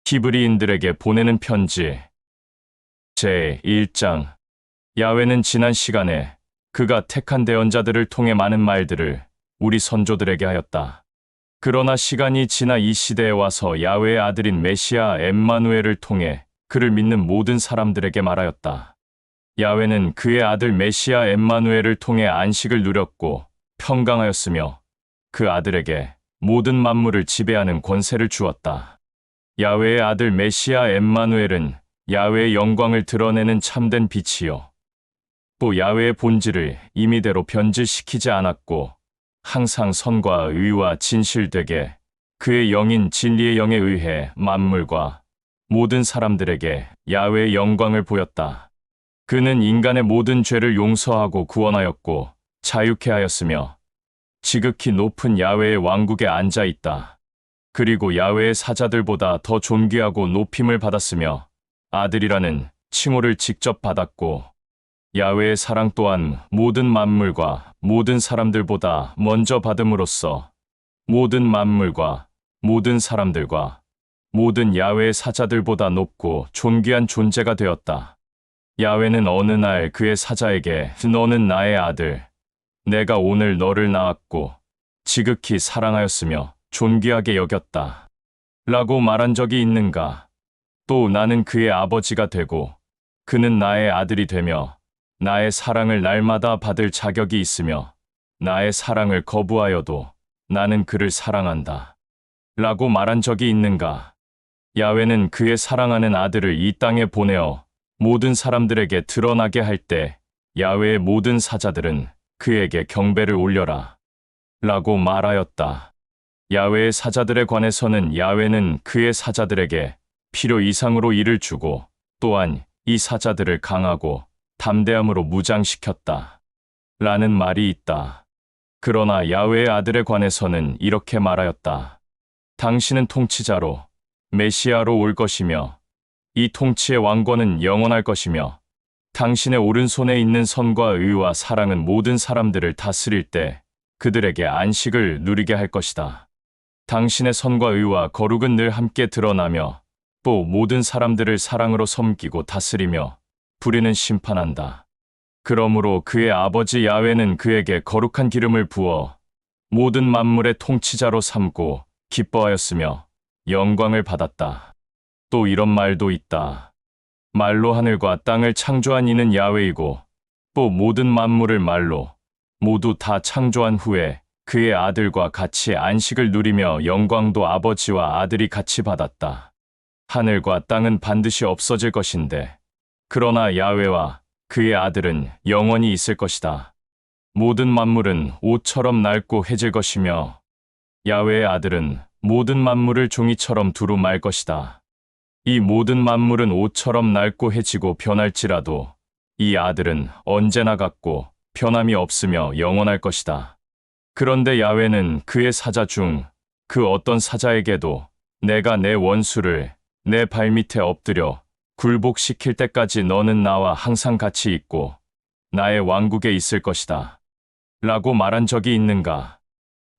히브리인들에게 보내는 편지 제1장. 야훼는 지난 시간에 그가 택한 대언자들을 통해 많은 말들을 우리 선조들에게 하였다. 그러나 시간이 지나 이 시대에 와서 야훼의 아들인 메시아 엠마누엘을 통해 그를 믿는 모든 사람들에게 말하였다. 야훼는 그의 아들 메시아 엠마누엘을 통해 안식을 누렸고 평강하였으며 그 아들에게 모든 만물을 지배하는 권세를 주었다. 야훼의 아들 메시아 엠마누엘은 야훼의 영광을 드러내는 참된 빛이요, 또 야훼의 본질을 임의대로 변질시키지 않았고 항상 선과 의와 진실되게 그의 영인 진리의 영에 의해 만물과 모든 사람들에게 야훼의 영광을 보였다. 그는 인간의 모든 죄를 용서하고 구원하였고 자유케 하였으며 지극히 높은 야훼의 왕국에 앉아 있다. 그리고 야훼의 사자들보다 더 존귀하고 높임을 받았으며 아들이라는 칭호를 직접 받았고 야훼의 사랑 또한 모든 만물과 모든 사람들보다 먼저 받음으로써 모든 만물과 모든 사람들과 모든 야훼의 사자들보다 높고 존귀한 존재가 되었다. 야훼는 어느 날 그의 사자에게 너는 나의 아들, 내가 오늘 너를 낳았고 지극히 사랑하였으며 존귀하게 여겼다 라고 말한 적이 있는가? 또 나는 그의 아버지가 되고 그는 나의 아들이 되며 나의 사랑을 날마다 받을 자격이 있으며 나의 사랑을 거부하여도 나는 그를 사랑한다 라고 말한 적이 있는가? 야훼는 그의 사랑하는 아들을 이 땅에 보내어 모든 사람들에게 드러나게 할 때 야훼의 모든 사자들은 그에게 경배를 올려라 라고 말하였다. 야훼의 사자들에 관해서는 야훼는 그의 사자들에게 필요 이상으로 일을 주고 또한 이 사자들을 강하고 담대함으로 무장시켰다 라는 말이 있다. 그러나 야훼의 아들에 관해서는 이렇게 말하였다. 당신은 통치자로 메시아로 올 것이며 이 통치의 왕권은 영원할 것이며 당신의 오른손에 있는 선과 의와 사랑은 모든 사람들을 다스릴 때 그들에게 안식을 누리게 할 것이다. 당신의 선과 의와 거룩은 늘 함께 드러나며 또 모든 사람들을 사랑으로 섬기고 다스리며 불의는 심판한다. 그러므로 그의 아버지 야훼는 그에게 거룩한 기름을 부어 모든 만물의 통치자로 삼고 기뻐하였으며 영광을 받았다. 또 이런 말도 있다. 말로 하늘과 땅을 창조한 이는 야훼이고 또 모든 만물을 말로 모두 다 창조한 후에 그의 아들과 같이 안식을 누리며 영광도 아버지와 아들이 같이 받았다. 하늘과 땅은 반드시 없어질 것인데 그러나 야훼와 그의 아들은 영원히 있을 것이다. 모든 만물은 옷처럼 낡고 해질 것이며 야훼의 아들은 모든 만물을 종이처럼 두루 말 것이다. 이 모든 만물은 옷처럼 낡고 해지고 변할지라도 이 아들은 언제나 같고 변함이 없으며 영원할 것이다. 그런데 야훼는 그의 사자 중 그 어떤 사자에게도 내가 내 원수를 내 발밑에 엎드려 굴복시킬 때까지 너는 나와 항상 같이 있고 나의 왕국에 있을 것이다 라고 말한 적이 있는가?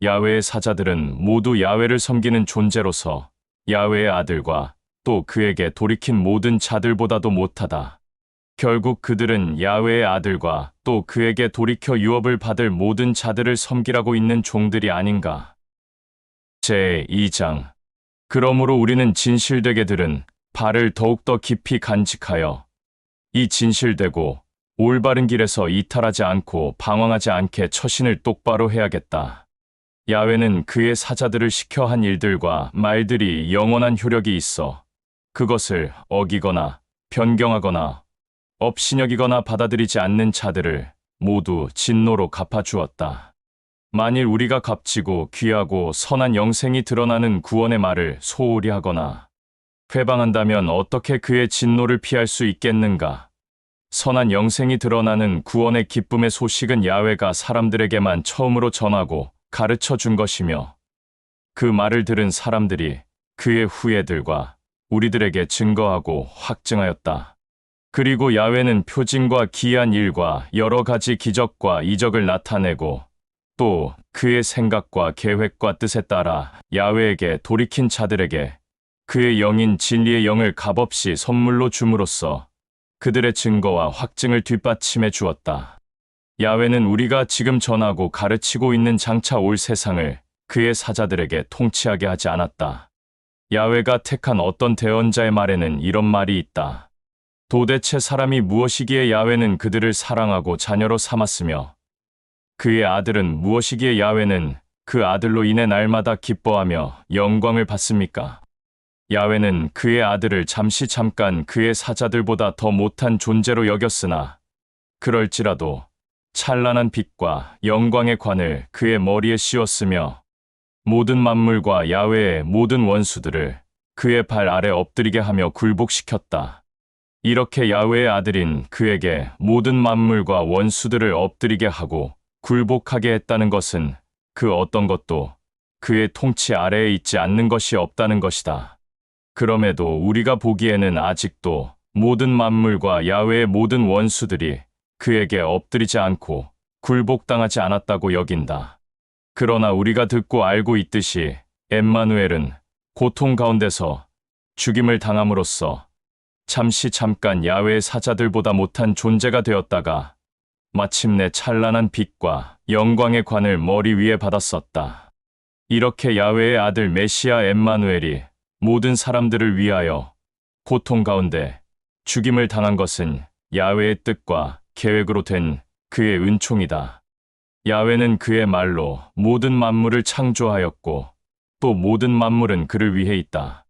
야훼의 사자들은 모두 야훼를 섬기는 존재로서 야훼의 아들과 또 그에게 돌이킨 모든 자들보다도 못하다. 결국 그들은 야훼의 아들과 또 그에게 돌이켜 유업을 받을 모든 자들을 섬기라고 있는 종들이 아닌가? 제2장. 그러므로 우리는 진실되게 들은 바를 더욱더 깊이 간직하여 이 진실되고 올바른 길에서 이탈하지 않고 방황하지 않게 처신을 똑바로 해야겠다. 야훼는 그의 사자들을 시켜 한 일들과 말들이 영원한 효력이 있어 그것을 어기거나 변경하거나 업신여기거나 받아들이지 않는 자들을 모두 진노로 갚아주었다. 만일 우리가 값지고 귀하고 선한 영생이 드러나는 구원의 말을 소홀히 하거나 회방한다면 어떻게 그의 진노를 피할 수 있겠는가? 선한 영생이 드러나는 구원의 기쁨의 소식은 야훼가 사람들에게만 처음으로 전하고 가르쳐 준 것이며 그 말을 들은 사람들이 그의 후예들과 우리들에게 증거하고 확증하였다. 그리고 야훼는 표징과 기이한 일과 여러 가지 기적과 이적을 나타내고 또 그의 생각과 계획과 뜻에 따라 야훼에게 돌이킨 자들에게 그의 영인 진리의 영을 값없이 선물로 줌으로써 그들의 증거와 확증을 뒷받침해 주었다. 야훼는 우리가 지금 전하고 가르치고 있는 장차 올 세상을 그의 사자들에게 통치하게 하지 않았다. 야훼가 택한 어떤 대언자의 말에는 이런 말이 있다. 도대체 사람이 무엇이기에 야훼는 그들을 사랑하고 자녀로 삼았으며 그의 아들은 무엇이기에 야훼는 그 아들로 인해 날마다 기뻐하며 영광을 받습니까? 야훼는 그의 아들을 잠깐 그의 사자들보다 더 못한 존재로 여겼으나 그럴지라도 찬란한 빛과 영광의 관을 그의 머리에 씌웠으며 모든 만물과 야훼의 모든 원수들을 그의 발 아래 엎드리게 하며 굴복시켰다. 이렇게 야훼의 아들인 그에게 모든 만물과 원수들을 엎드리게 하고 굴복하게 했다는 것은 그 어떤 것도 그의 통치 아래에 있지 않는 것이 없다는 것이다. 그럼에도 우리가 보기에는 아직도 모든 만물과 야훼의 모든 원수들이 그에게 엎드리지 않고 굴복당하지 않았다고 여긴다. 그러나 우리가 듣고 알고 있듯이 엠마누엘은 고통 가운데서 죽임을 당함으로써 잠깐 야훼의 사자들보다 못한 존재가 되었다가 마침내 찬란한 빛과 영광의 관을 머리 위에 받았었다. 이렇게 야훼의 아들 메시아 엠마누엘이 모든 사람들을 위하여 고통 가운데 죽임을 당한 것은 야훼의 뜻과 계획으로 된 그의 은총이다. 야훼는 그의 말로 모든 만물을 창조하였고 또 모든 만물은 그를 위해 있다.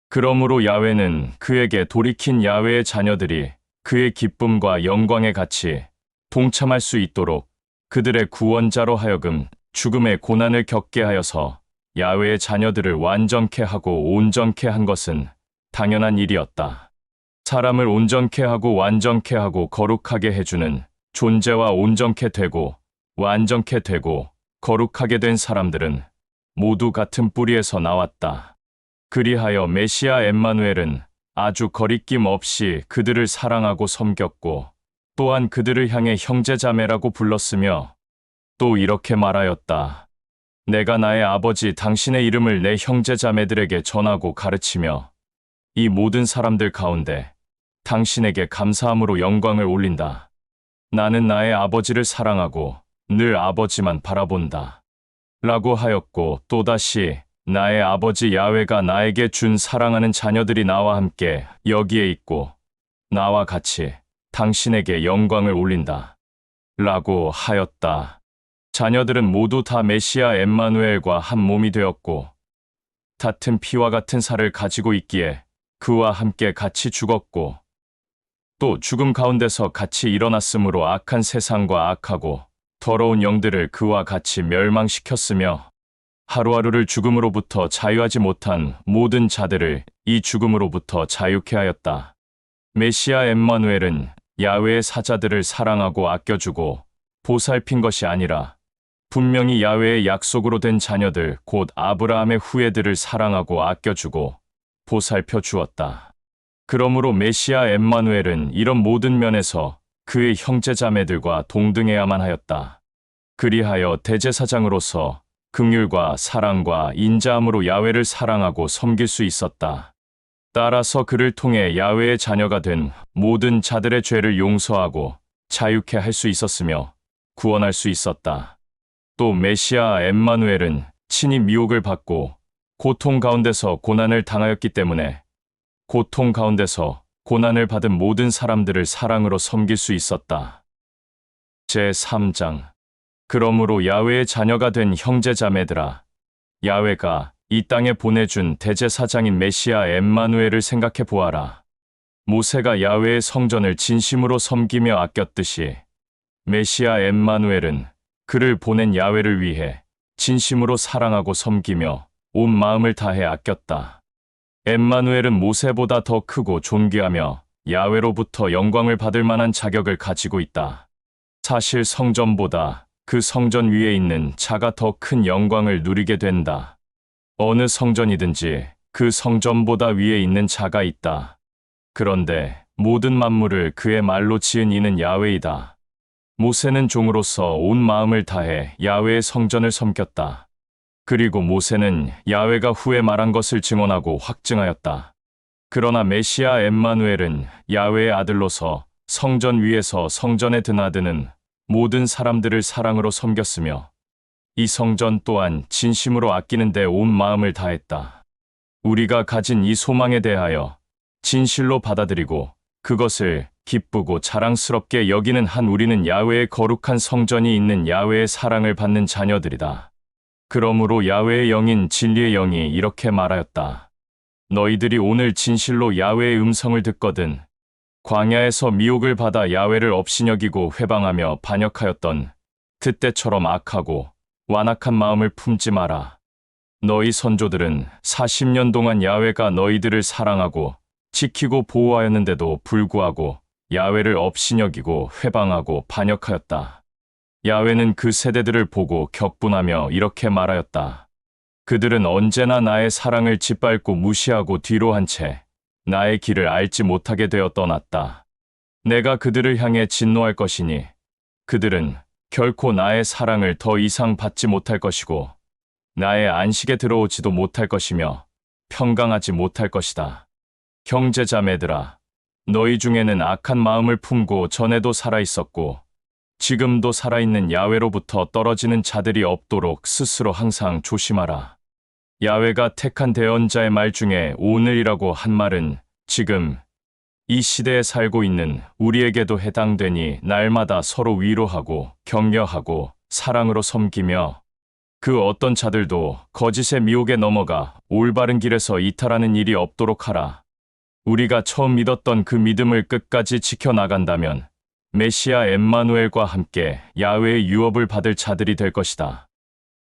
그러므로 야훼는 그에게 돌이킨 야훼의 자녀들이 그의 기쁨과 영광에 같이 동참할 수 있도록 그들의 구원자로 하여금 죽음의 고난을 겪게 하여서 야훼의 자녀들을 완전케 하고 온전케 한 것은 당연한 일이었다. 사람을 온전케 하고 완전케 하고 거룩하게 해주는 존재와 온전케 되고 완전케 되고 거룩하게 된 사람들은 모두 같은 뿌리에서 나왔다. 그리하여 메시아 엠마누엘은 아주 거리낌 없이 그들을 사랑하고 섬겼고 또한 그들을 향해 형제자매라고 불렀으며 또 이렇게 말하였다. 내가 나의 아버지 당신의 이름을 내 형제자매들에게 전하고 가르치며 이 모든 사람들 가운데 당신에게 감사함으로 영광을 올린다. 나는 나의 아버지를 사랑하고 늘 아버지만 바라본다. 라고 하였고 또다시 나의 아버지 야훼가 나에게 준 사랑하는 자녀들이 나와 함께 여기에 있고 나와 같이 당신에게 영광을 올린다. 라고 하였다. 자녀들은 모두 다 메시아 엠마누엘과 한 몸이 되었고 같은 피와 같은 살을 가지고 있기에 그와 함께 같이 죽었고 또 죽음 가운데서 같이 일어났으므로 악한 세상과 악하고 더러운 영들을 그와 같이 멸망시켰으며 하루하루를 죽음으로부터 자유하지 못한 모든 자들을 이 죽음으로부터 자유케 하였다. 메시아 엠마누엘은 야훼의 사자들을 사랑하고 아껴주고 보살핀 것이 아니라 분명히 야훼의 약속으로 된 자녀들 곧 아브라함의 후예들을 사랑하고 아껴주고 보살펴 주었다. 그러므로 메시아 엠마누엘은 이런 모든 면에서 그의 형제자매들과 동등해야만 하였다. 그리하여 대제사장으로서 긍휼과 사랑과 인자함으로 야훼를 사랑하고 섬길 수 있었다. 따라서 그를 통해 야훼의 자녀가 된 모든 자들의 죄를 용서하고 자유케 할 수 있었으며 구원할 수 있었다. 또 메시아 엠마누엘은 친히 미혹을 받고 고통 가운데서 고난을 당하였기 때문에 고통 가운데서 고난을 받은 모든 사람들을 사랑으로 섬길 수 있었다. 제3장. 그러므로 야훼의 자녀가 된 형제자매들아, 야훼가 이 땅에 보내준 대제사장인 메시아 엠마누엘을 생각해 보아라. 모세가 야훼의 성전을 진심으로 섬기며 아꼈듯이 메시아 엠마누엘은 그를 보낸 야훼를 위해 진심으로 사랑하고 섬기며 온 마음을 다해 아꼈다. 엠마누엘은 모세보다 더 크고 존귀하며 야훼로부터 영광을 받을 만한 자격을 가지고 있다. 사실 성전보다 그 성전 위에 있는 자가 더 큰 영광을 누리게 된다. 어느 성전이든지 그 성전보다 위에 있는 자가 있다. 그런데 모든 만물을 그의 말로 지은 이는 야훼이다. 모세는 종으로서 온 마음을 다해 야훼의 성전을 섬겼다. 그리고 모세는 야훼가 후에 말한 것을 증언하고 확증하였다. 그러나 메시아 엠마누엘은 야훼의 아들로서 성전 위에서 성전에 드나드는 모든 사람들을 사랑으로 섬겼으며 이 성전 또한 진심으로 아끼는 데 온 마음을 다했다. 우리가 가진 이 소망에 대하여 진실로 받아들이고 그것을 기쁘고 자랑스럽게 여기는 한 우리는 야훼의 거룩한 성전이 있는 야훼의 사랑을 받는 자녀들이다. 그러므로 야훼의 영인 진리의 영이 이렇게 말하였다. 너희들이 오늘 진실로 야훼의 음성을 듣거든 광야에서 미혹을 받아 야훼를 없이 여기고 회방하며 반역하였던 그때처럼 악하고 완악한 마음을 품지 마라. 너희 선조들은 40년 동안 야훼가 너희들을 사랑하고 지키고 보호하였는데도 불구하고 야훼를 없이 여기고 회방하고 반역하였다. 야훼는 그 세대들을 보고 격분하며 이렇게 말하였다. 그들은 언제나 나의 사랑을 짓밟고 무시하고 뒤로 한 채 나의 길을 알지 못하게 되어 떠났다. 내가 그들을 향해 진노할 것이니 그들은 결코 나의 사랑을 더 이상 받지 못할 것이고 나의 안식에 들어오지도 못할 것이며 평강하지 못할 것이다. 형제자매들아, 너희 중에는 악한 마음을 품고 전에도 살아있었고 지금도 살아있는 야훼로부터 떨어지는 자들이 없도록 스스로 항상 조심하라. 야훼가 택한 대언자의 말 중에 오늘이라고 한 말은 지금 이 시대에 살고 있는 우리에게도 해당되니 날마다 서로 위로하고 격려하고 사랑으로 섬기며 그 어떤 자들도 거짓의 미혹에 넘어가 올바른 길에서 이탈하는 일이 없도록 하라. 우리가 처음 믿었던 그 믿음을 끝까지 지켜나간다면 메시아 엠마누엘과 함께 야훼의 유업을 받을 자들이 될 것이다.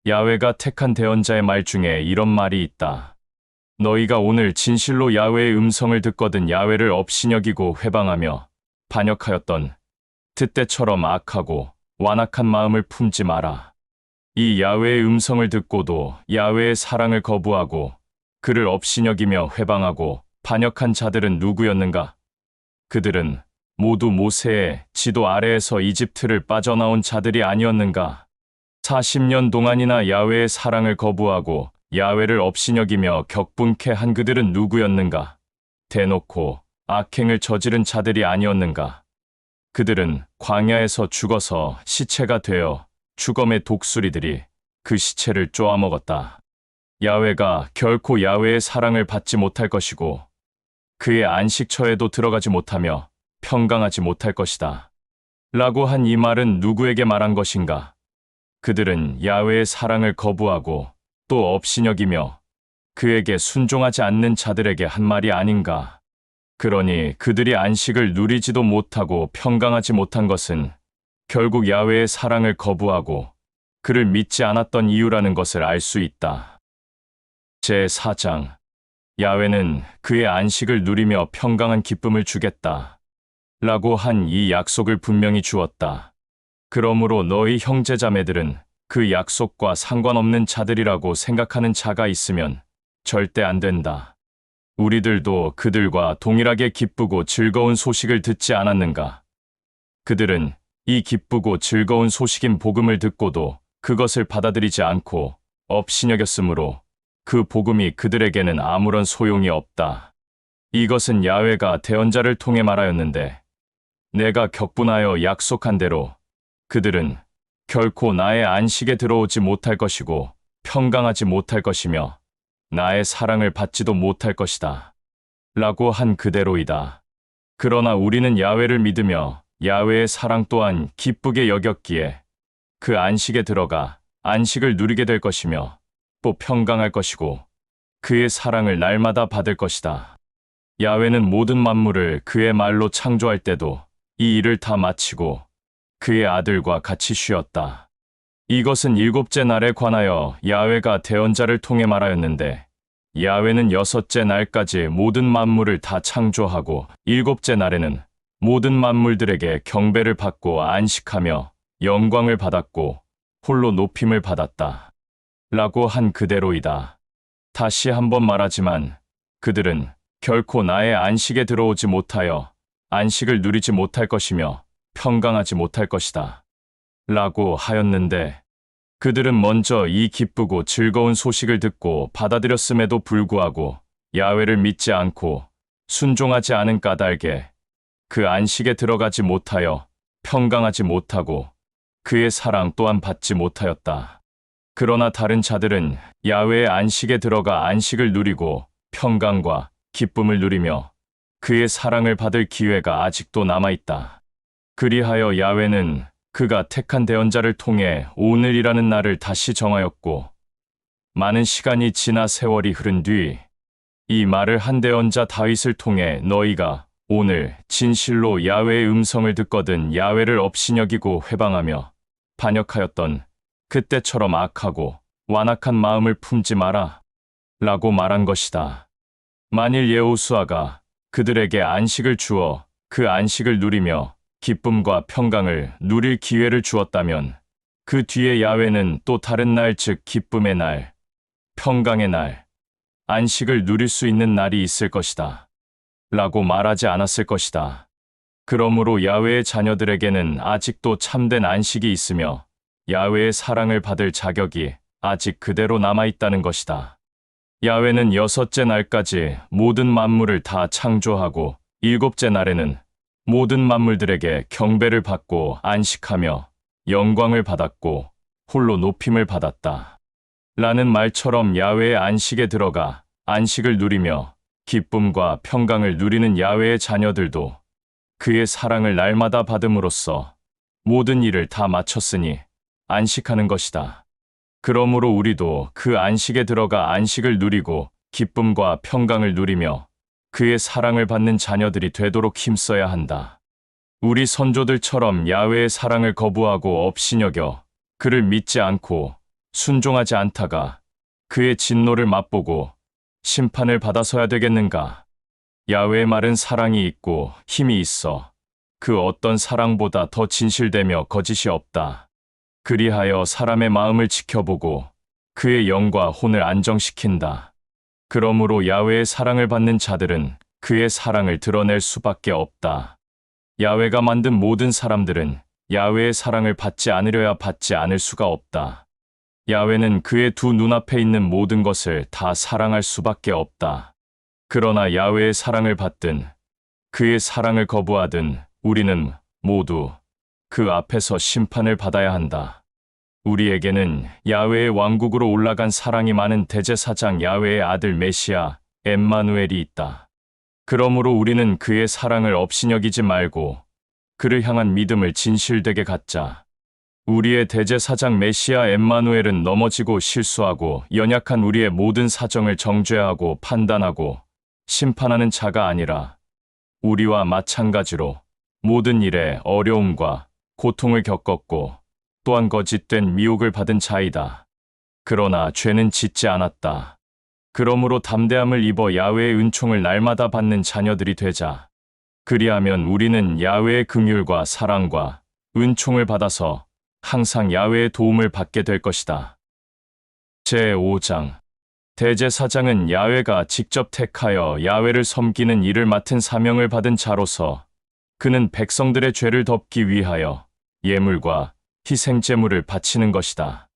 야훼가 택한 대언자의 말 중에 이런 말이 있다. 너희가 오늘 진실로 야훼의 음성을 듣거든 야훼를 없이 여기고 회방하며 반역하였던 그때처럼 악하고 완악한 마음을 품지 마라. 이 야훼의 음성을 듣고도 야훼의 사랑을 거부하고 그를 없이 여기며 회방하고 반역한 자들은 누구였는가? 그들은 모두 모세의 지도 아래에서 이집트를 빠져나온 자들이 아니었는가? 40년 동안이나 야훼의 사랑을 거부하고 야훼를 없이 여기며 격분케 한 그들은 누구였는가? 대놓고 악행을 저지른 자들이 아니었는가? 그들은 광야에서 죽어서 시체가 되어 죽음의 독수리들이 그 시체를 쪼아먹었다. 야훼가 결코 야훼의 사랑을 받지 못할 것이고 그의 안식처에도 들어가지 못하며 평강하지 못할 것이다. 라고 한 이 말은 누구에게 말한 것인가? 그들은 야훼의 사랑을 거부하고 또 없이 여기며 그에게 순종하지 않는 자들에게 한 말이 아닌가? 그러니 그들이 안식을 누리지도 못하고 평강하지 못한 것은 결국 야훼의 사랑을 거부하고 그를 믿지 않았던 이유라는 것을 알 수 있다. 제4장 야훼는 그의 안식을 누리며 평강한 기쁨을 주겠다. 라고 한 이 약속을 분명히 주었다. 그러므로 너희 형제자매들은 그 약속과 상관없는 자들이라고 생각하는 자가 있으면 절대 안 된다. 우리들도 그들과 동일하게 기쁘고 즐거운 소식을 듣지 않았는가? 그들은 이 기쁘고 즐거운 소식인 복음을 듣고도 그것을 받아들이지 않고 없이 여겼으므로 그 복음이 그들에게는 아무런 소용이 없다. 이것은 야훼가 대언자를 통해 말하였는데 내가 격분하여 약속한 대로 그들은 결코 나의 안식에 들어오지 못할 것이고 평강하지 못할 것이며 나의 사랑을 받지도 못할 것이다. 라고 한 그대로이다. 그러나 우리는 야훼를 믿으며 야훼의 사랑 또한 기쁘게 여겼기에 그 안식에 들어가 안식을 누리게 될 것이며 또 평강할 것이고 그의 사랑을 날마다 받을 것이다. 야훼는 모든 만물을 그의 말로 창조할 때도 이 일을 다 마치고 그의 아들과 같이 쉬었다. 이것은 일곱째 날에 관하여 야훼가 대언자를 통해 말하였는데 야훼는 여섯째 날까지 모든 만물을 다 창조하고 일곱째 날에는 모든 만물들에게 경배를 받고 안식하며 영광을 받았고 홀로 높임을 받았다. 라고 한 그대로이다. 다시 한번 말하지만 그들은 결코 나의 안식에 들어오지 못하여 안식을 누리지 못할 것이며 평강하지 못할 것이다. 라고 하였는데 그들은 먼저 이 기쁘고 즐거운 소식을 듣고 받아들였음에도 불구하고 야훼를 믿지 않고 순종하지 않은 까닭에 그 안식에 들어가지 못하여 평강하지 못하고 그의 사랑 또한 받지 못하였다. 그러나 다른 자들은 야훼의 안식에 들어가 안식을 누리고 평강과 기쁨을 누리며 그의 사랑을 받을 기회가 아직도 남아있다. 그리하여 야훼는 그가 택한 대언자를 통해 오늘이라는 날을 다시 정하였고, 많은 시간이 지나 세월이 흐른 뒤 이 말을 한 대언자 다윗을 통해 너희가 오늘 진실로 야훼의 음성을 듣거든 야훼를 업신여기고 회방하며 반역하였던 그때처럼 악하고 완악한 마음을 품지 마라 라고 말한 것이다. 만일 여호수아가 그들에게 안식을 주어 그 안식을 누리며 기쁨과 평강을 누릴 기회를 주었다면 그 뒤에 야훼는 또 다른 날, 즉 기쁨의 날, 평강의 날, 안식을 누릴 수 있는 날이 있을 것이다 라고 말하지 않았을 것이다. 그러므로 야훼의 자녀들에게는 아직도 참된 안식이 있으며 야훼의 사랑을 받을 자격이 아직 그대로 남아있다는 것이다. 야훼는 6째 날까지 모든 만물을 다 창조하고 7째 날에는 모든 만물들에게 경배를 받고 안식하며 영광을 받았고 홀로 높임을 받았다. 라는 말처럼 야훼의 안식에 들어가 안식을 누리며 기쁨과 평강을 누리는 야훼의 자녀들도 그의 사랑을 날마다 받음으로써 모든 일을 다 마쳤으니 안식하는 것이다. 그러므로 우리도 그 안식에 들어가 안식을 누리고 기쁨과 평강을 누리며 그의 사랑을 받는 자녀들이 되도록 힘써야 한다. 우리 선조들처럼 야훼의 사랑을 거부하고 업신여겨 그를 믿지 않고 순종하지 않다가 그의 진노를 맛보고 심판을 받아서야 되겠는가? 야훼의 말은 사랑이 있고 힘이 있어 그 어떤 사랑보다 더 진실되며 거짓이 없다. 그리하여 사람의 마음을 지켜보고 그의 영과 혼을 안정시킨다. 그러므로 야훼의 사랑을 받는 자들은 그의 사랑을 드러낼 수밖에 없다. 야훼가 만든 모든 사람들은 야훼의 사랑을 받지 않으려야 받지 않을 수가 없다. 야훼는 그의 두 눈앞에 있는 모든 것을 다 사랑할 수밖에 없다. 그러나 야훼의 사랑을 받든 그의 사랑을 거부하든 우리는 모두 그 앞에서 심판을 받아야 한다. 우리에게는 야훼의 왕국으로 올라간 사랑이 많은 대제사장 야훼의 아들 메시아 엠마누엘이 있다. 그러므로 우리는 그의 사랑을 업신여기지 말고 그를 향한 믿음을 진실되게 갖자. 우리의 대제사장 메시아 엠마누엘은 넘어지고 실수하고 연약한 우리의 모든 사정을 정죄하고 판단하고 심판하는 자가 아니라 우리와 마찬가지로 모든 일에 어려움과 고통을 겪었고 또한 거짓된 미혹을 받은 자이다. 그러나 죄는 짓지 않았다. 그러므로 담대함을 입어 야훼의 은총을 날마다 받는 자녀들이 되자. 그리하면 우리는 야훼의 긍휼과 사랑과 은총을 받아서 항상 야훼의 도움을 받게 될 것이다. 제5장 대제사장은 야훼가 직접 택하여 야훼를 섬기는 일을 맡은 사명을 받은 자로서 그는 백성들의 죄를 덮기 위하여 예물과 희생제물을 바치는 것이다.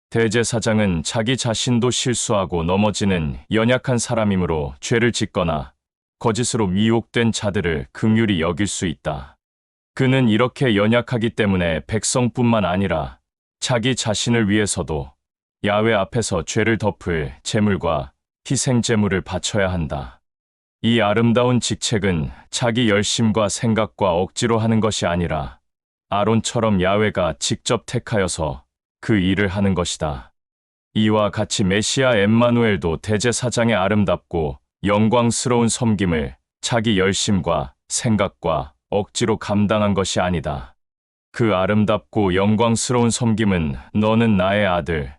대제사장은 자기 자신도 실수하고 넘어지는 연약한 사람이므로 죄를 짓거나 거짓으로 미혹된 자들을 긍휼히 여길 수 있다. 그는 이렇게 연약하기 때문에 백성뿐만 아니라 자기 자신을 위해서도 야훼 앞에서 죄를 덮을 제물과 희생제물을 바쳐야 한다. 이 아름다운 직책은 자기 열심과 생각과 억지로 하는 것이 아니라 아론처럼 야훼가 직접 택하여서 그 일을 하는 것이다. 이와 같이 메시아 엠마누엘도 대제사장의 아름답고 영광스러운 섬김을 자기 열심과 생각과 억지로 감당한 것이 아니다. 그 아름답고 영광스러운 섬김은 너는 나의 아들,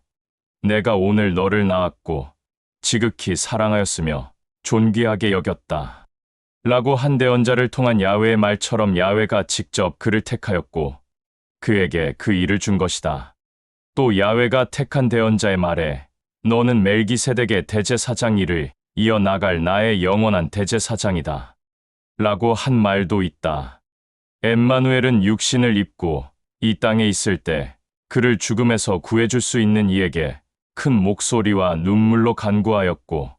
내가 오늘 너를 낳았고 지극히 사랑하였으며 존귀하게 여겼다. 라고 한 대언자를 통한 야훼의 말처럼 야훼가 직접 그를 택하였고 그에게 그 일을 준 것이다. 또 야훼가 택한 대언자의 말에 너는 멜기세덱의 대제사장 일을 이어나갈 나의 영원한 대제사장이다. 라고 한 말도 있다. 엠마누엘은 육신을 입고 이 땅에 있을 때 그를 죽음에서 구해줄 수 있는 이에게 큰 목소리와 눈물로 간구하였고,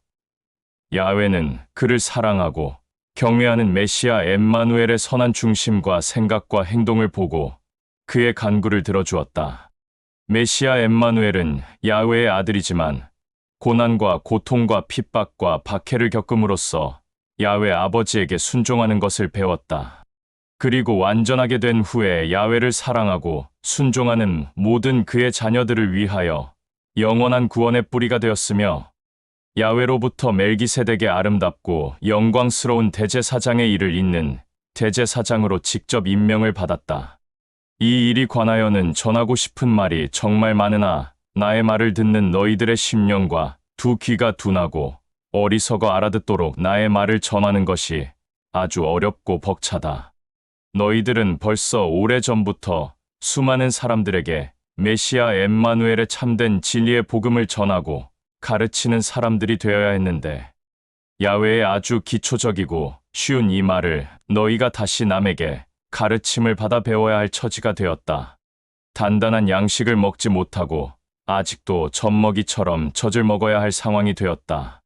야훼는 그를 사랑하고 경외하는 메시아 엠마누엘의 선한 중심과 생각과 행동을 보고 그의 간구를 들어주었다. 메시아 엠마누엘은 야훼의 아들이지만 고난과 고통과 핍박과 박해를 겪음으로써 야훼 아버지에게 순종하는 것을 배웠다. 그리고 완전하게 된 후에 야훼를 사랑하고 순종하는 모든 그의 자녀들을 위하여 영원한 구원의 뿌리가 되었으며, 야훼로부터 멜기세덱의 아름답고 영광스러운 대제사장의 일을 잇는 대제사장으로 직접 임명을 받았다. 이 일이 관하여는 전하고 싶은 말이 정말 많으나 나의 말을 듣는 너희들의 심령과 두 귀가 둔하고 어리석어 알아듣도록 나의 말을 전하는 것이 아주 어렵고 벅차다. 너희들은 벌써 오래전부터 수많은 사람들에게 메시아 엠마누엘의 참된 진리의 복음을 전하고 가르치는 사람들이 되어야 했는데, 야훼의 아주 기초적이고 쉬운 이 말을 너희가 다시 남에게 가르침을 받아 배워야 할 처지가 되었다. 단단한 양식을 먹지 못하고 아직도 젖먹이처럼 젖을 먹어야 할 상황이 되었다.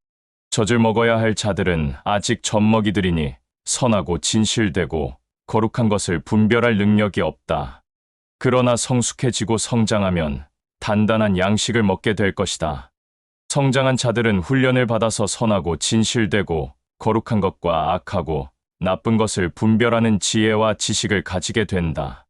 젖을 먹어야 할 자들은 아직 젖먹이들이니 선하고 진실되고 거룩한 것을 분별할 능력이 없다. 그러나 성숙해지고 성장하면 단단한 양식을 먹게 될 것이다. 성장한 자들은 훈련을 받아서 선하고 진실되고 거룩한 것과 악하고 나쁜 것을 분별하는 지혜와 지식을 가지게 된다.